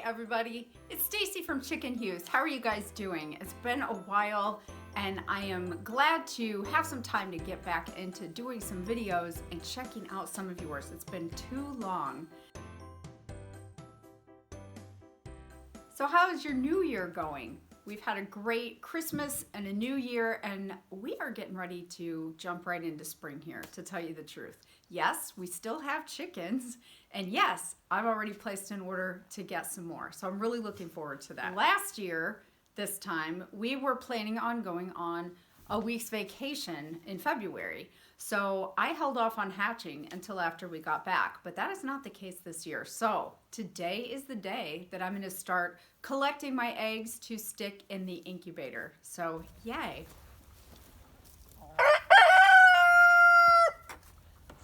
everybody, it's Stacy from Chicken Hughes. How are you guys doing? It's been a while and I am glad to have some time to get back into doing some videos and checking out some of yours. It's been too long. So how is your new year going? We've had a great Christmas and a new year, and we are getting ready to jump right into spring here, to tell you the truth. Yes, we still have chickens, and yes, I've already placed an order to get some more, so I'm really looking forward to that. Last year, this time, we were planning on going on a week's vacation in February, so I held off on hatching until after we got back, but that is not the case this year. So today is the day that I'm going to start collecting my eggs to stick in the incubator. So yay.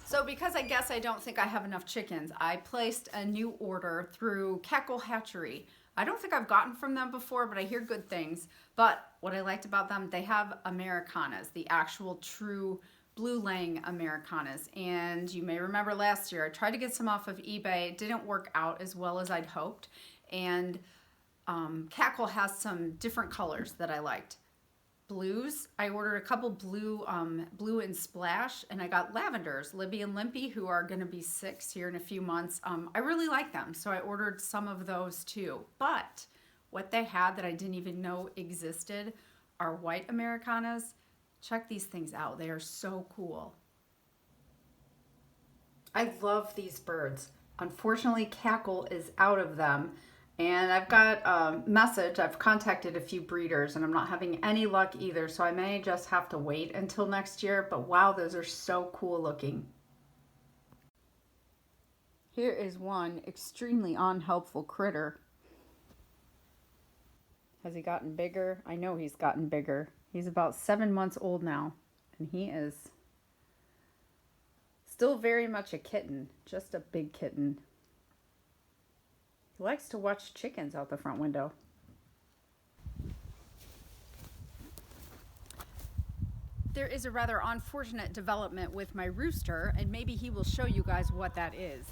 So because I guess I don't think I have enough chickens, I placed a new order through Cackle Hatchery. I don't think I've gotten from them before, but I hear good things. But what I liked about them, they have Americanas, the actual true blue laying Americanas. And you may remember last year, I tried to get some off of eBay. It didn't work out as well as I'd hoped. And Cackle has some different colors that I liked. Blues, I ordered a couple blue and splash, and I got lavenders, Libby and Limpy, who are going to be 6 here in a few months. I really like them, so I ordered some of those too. But what they had that I didn't even know existed are white Americanas. Check these things out. They are so cool. I love these birds. Unfortunately, Cackle is out of them. And I've got a message. I've contacted a few breeders and I'm not having any luck either. So I may just have to wait until next year. But wow, those are so cool looking. Here is one extremely unhelpful critter. Has he gotten bigger? I know he's gotten bigger. He's about 7 months old now. And he is still very much a kitten. Just a big kitten. He likes to watch chickens out the front window. There is a rather unfortunate development with my rooster, and maybe he will show you guys what that is.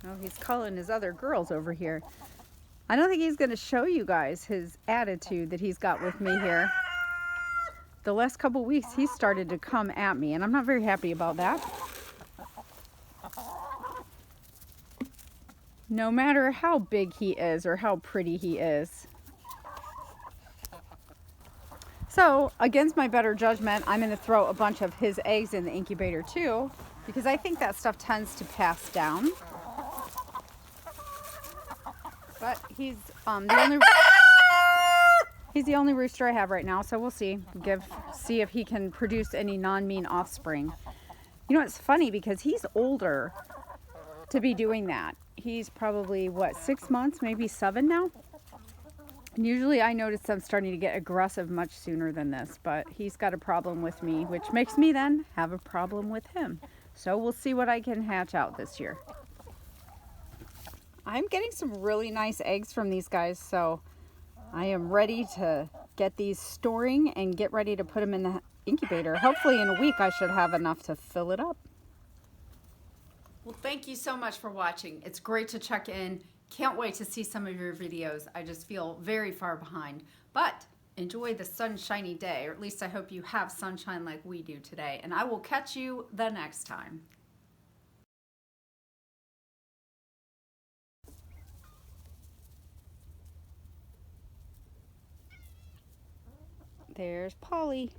Oh, he's calling his other girls over here. I don't think he's going to show you guys his attitude that he's got with me here. The last couple weeks, he started to come at me, and I'm not very happy about that. No matter how big he is or how pretty he is. So, against my better judgment, I'm going to throw a bunch of his eggs in the incubator too, because I think that stuff tends to pass down. But he's the only rooster I have right now, so we'll see. See if he can produce any non-mean offspring. You know, it's funny because he's older to be doing that. He's probably, what, 6 months, maybe 7 now? And usually I notice them starting to get aggressive much sooner than this, but he's got a problem with me, which makes me then have a problem with him. So we'll see what I can hatch out this year. I'm getting some really nice eggs from these guys, so I am ready to get these storing and get ready to put them in the incubator. Hopefully in a week I should have enough to fill it up. Well, thank you so much for watching. It's great to check in. Can't wait to see some of your videos. I just feel very far behind, but enjoy the sunshiny day, or at least I hope you have sunshine like we do today, and I will catch you the next time. There's Polly.